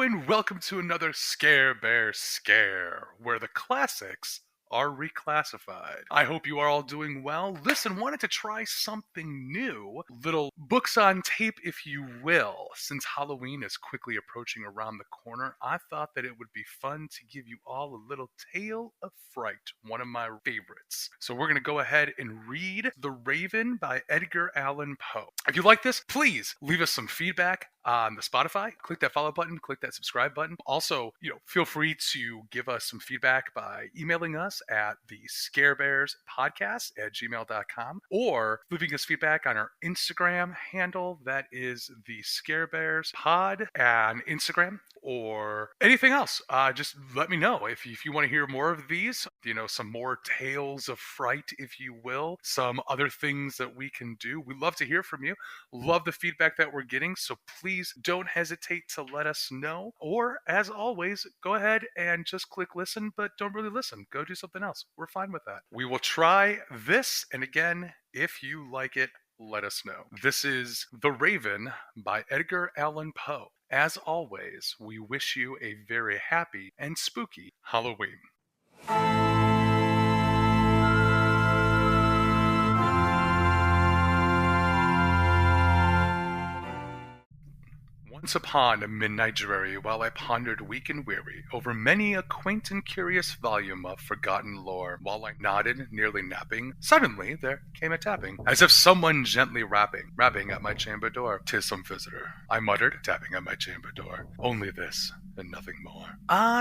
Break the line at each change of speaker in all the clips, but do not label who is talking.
and welcome to another Scare Bear Scare, where the classics are reclassified. I hope you are all doing well. Listen, wanted to try something new. Little books on tape, if you will. Since Halloween is quickly approaching around the corner, I thought that it would be fun to give you all a little tale of fright, one of my favorites. So we're going to go ahead and read The Raven by Edgar Allen Poe. If you like this, please leave us some feedback on the Spotify. Click that follow button, click that subscribe button. Also, feel free to give us some feedback by emailing us at the scarebearspodcast@gmail.com or leaving us feedback on our Instagram handle. That is the scarebearspod on Instagram, or anything else. Just let me know if you want to hear more of these, some more tales of fright, if you will, some other things that we can do. We love to hear from you. Love the feedback that we're getting, so please don't hesitate to let us know. Or, as always, go ahead and just click listen, but don't really listen. Go do something else. We're fine with that. We will try this, and again, if you like it, let us know. This is The Raven by Edgar Allen Poe. As always, we wish you a very happy and spooky Halloween. Once upon a midnight dreary, while I pondered weak and weary over many a quaint and curious volume of forgotten lore, while I nodded, nearly napping, suddenly there came a tapping, as if someone gently rapping at my chamber door. "'Tis some visitor," I muttered, tapping at my chamber door. "Only this, and nothing more."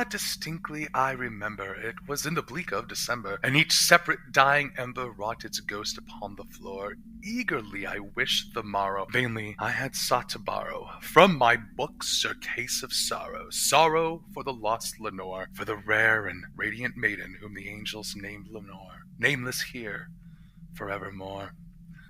Distinctly I remember it was in the bleak of December, and each separate dying ember wrought its ghost upon the floor. Eagerly I wished the morrow, vainly I had sought to borrow from my books a case of sorrow, sorrow for the lost Lenore, for the rare and radiant maiden whom the angels named Lenore, nameless here forevermore.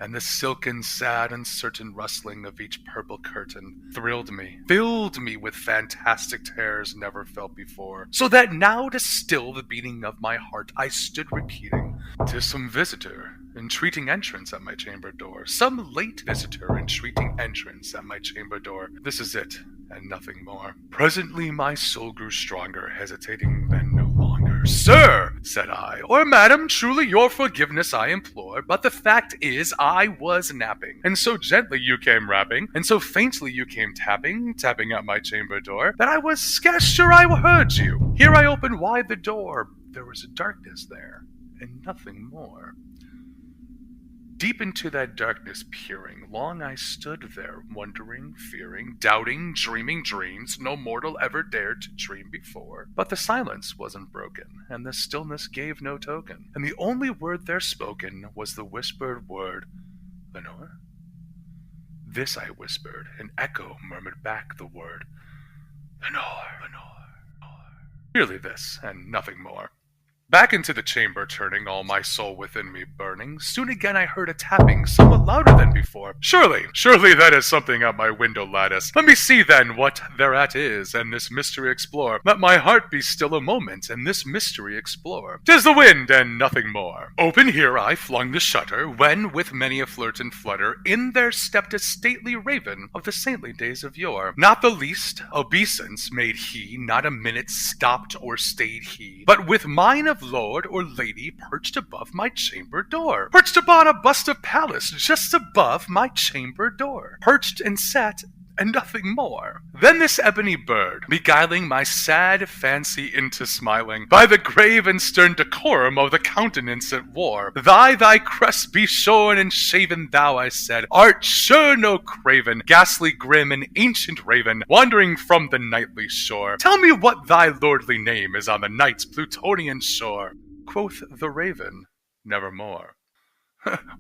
And the silken, sad, uncertain rustling of each purple curtain thrilled me, filled me with fantastic terrors never felt before, so that now to still the beating of my heart I stood repeating, "'Tis some visitor entreating entrance at my chamber door, some late visitor entreating entrance at my chamber door. This is it, and nothing more." Presently my soul grew stronger, hesitating then no longer. "Sir," said I, "or madam, truly your forgiveness I implore, but the fact is I was napping, and so gently you came rapping, and so faintly you came tapping at my chamber door, that I was scarce sure I heard you. Here I opened wide the door. There was a darkness there, and nothing more." Deep into that darkness peering, long I stood there, wondering, fearing, doubting, dreaming dreams no mortal ever dared to dream before. But the silence wasn't broken, and the stillness gave no token, and the only word there spoken was the whispered word, "Lenore?" This I whispered, and echo murmured back the word, "Lenore, Lenore, Lenore." Merely this, and nothing more. Back into the chamber turning, all my soul within me burning, soon again I heard a tapping, somewhat louder than before. Surely that is something at my window lattice. Let me see then what thereat is, and this mystery explore. Let my heart be still a moment, and this mystery explore. 'Tis the wind, and nothing more. Open here I flung the shutter, when, with many a flirt and flutter, in there stepped a stately raven of the saintly days of yore. Not the least obeisance made he, not a minute stopped or stayed he, but with mine of lord or lady perched above my chamber door, perched upon a bust of Pallas just above my chamber door, perched and sat, and nothing more. Then this ebony bird, beguiling my sad fancy into smiling, by the grave and stern decorum of the countenance it wore, thy crest be shorn and shaven, thou, I said, art sure no craven, ghastly grim and ancient raven, wandering from the nightly shore. Tell me what thy lordly name is on the night's Plutonian shore. Quoth the raven, "Nevermore."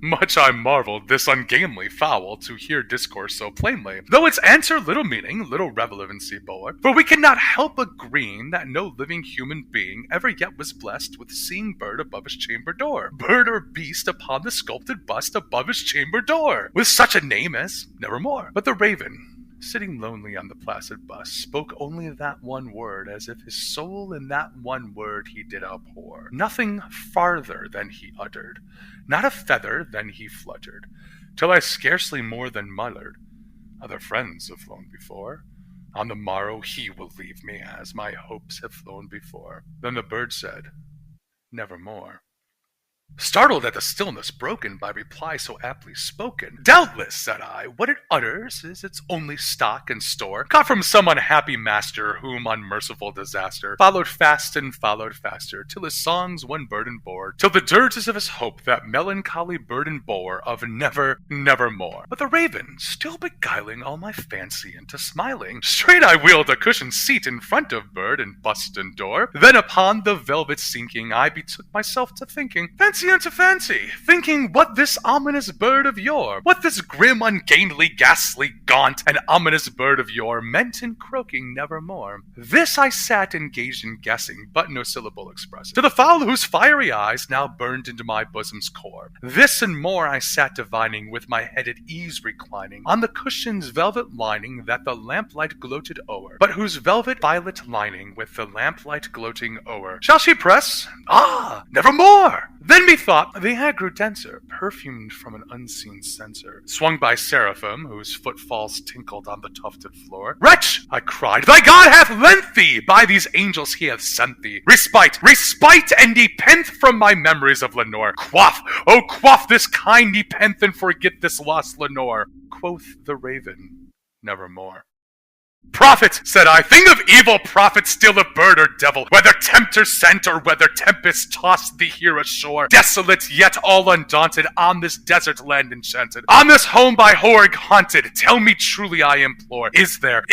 Much I marveled this ungainly fowl to hear discourse so plainly, though its answer little meaning, little relevancy bore, for we cannot help agreeing that no living human being ever yet was blessed with seeing bird above his chamber door, bird or beast upon the sculpted bust above his chamber door, with such a name as Nevermore. But the raven, sitting lonely on the placid bust, spoke only that one word, as if his soul in that one word he did outpour. Nothing farther than he uttered, not a feather than he fluttered, till I scarcely more than muttered, "Other friends have flown before, On the morrow he will leave me, as my hopes have flown before. Then the bird said, nevermore. Startled at the stillness broken by reply so aptly spoken, doubtless, said I, what it utters is its only stock and store, caught from some unhappy master, whom unmerciful disaster followed fast and followed faster, till his songs one burden bore, till the dirges of his hope that melancholy burden bore of never, nevermore. But the raven, still beguiling all my fancy into smiling, straight I wheeled a cushioned seat in front of bird and bust and door. Then upon the velvet sinking, I betook myself to thinking, fancy unto fancy, thinking what this ominous bird of yore, what this grim, ungainly, ghastly, gaunt, and ominous bird of yore meant in croaking nevermore. This I sat engaged in guessing, but no syllable expressing, to the fowl whose fiery eyes now burned into my bosom's core. This and more I sat divining, with my head at ease reclining, on the cushion's velvet lining that the lamplight gloated o'er, but whose velvet violet lining with the lamplight gloating o'er. Shall she press? Ah, nevermore! Then methought the air grew denser, perfumed from an unseen censer, swung by seraphim, whose footfalls tinkled on the tufted floor. Wretch! I cried, thy God hath lent thee! By these angels he hath sent thee! Respite, respite, and nepenthe from my memories of Lenore! Quaff, oh quaff this kind nepenthe, and forget this lost Lenore! Quoth the raven, nevermore. Prophet, said I, thing of evil, prophet, still a bird or devil, whether tempter sent or whether tempest tossed thee here ashore, desolate yet all undaunted, on this desert land enchanted, on this home by Horg haunted, tell me truly I implore, is there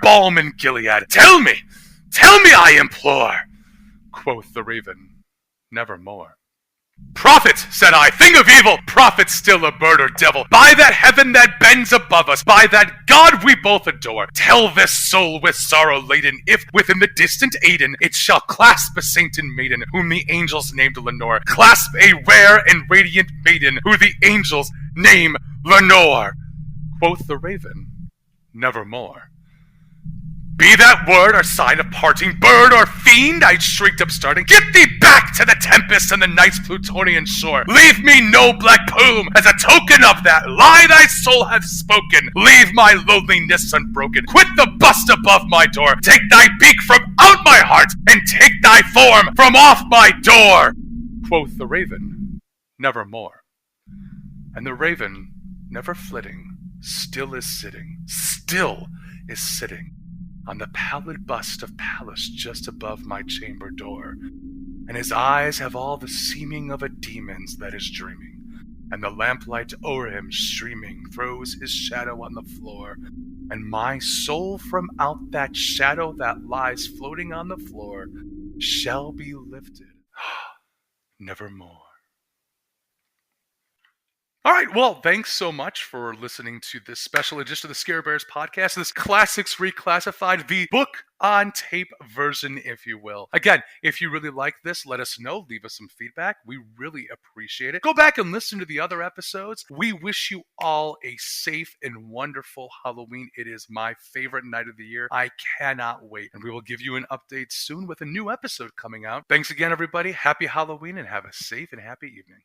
balm in Gilead? Tell me, I implore. Quoth the raven, nevermore. Prophet, said I, thing of evil, prophet still a bird or devil, by that heaven that bends above us, by that God we both adore, tell this soul with sorrow laden, if within the distant Aiden it shall clasp a saint and maiden, whom the angels named Lenore, clasp a rare and radiant maiden, who the angels name Lenore. Quoth the raven, nevermore. Be that word or sign of parting, bird or fiend, I shrieked upstarting, get thee back to the tempest and the night's Plutonian shore. Leave me no black plume as a token of that lie thy soul hath spoken. Leave my loneliness unbroken. Quit the bust above my door. Take thy beak from out my heart, and take thy form from off my door. Quoth the raven, nevermore. And the raven, never flitting, still is sitting on the pallid bust of Pallas just above my chamber door, and his eyes have all the seeming of a demon's that is dreaming, and the lamplight o'er him streaming throws his shadow on the floor, and my soul from out that shadow that lies floating on the floor shall be lifted nevermore. All right, well, thanks so much for listening to this special edition of the Scare Bears podcast, this Classics Reclassified, the book on tape version, if you will. Again, if you really like this, let us know. Leave us some feedback. We really appreciate it. Go back and listen to the other episodes. We wish you all a safe and wonderful Halloween. It is my favorite night of the year. I cannot wait. And we will give you an update soon with a new episode coming out. Thanks again, everybody. Happy Halloween, and have a safe and happy evening.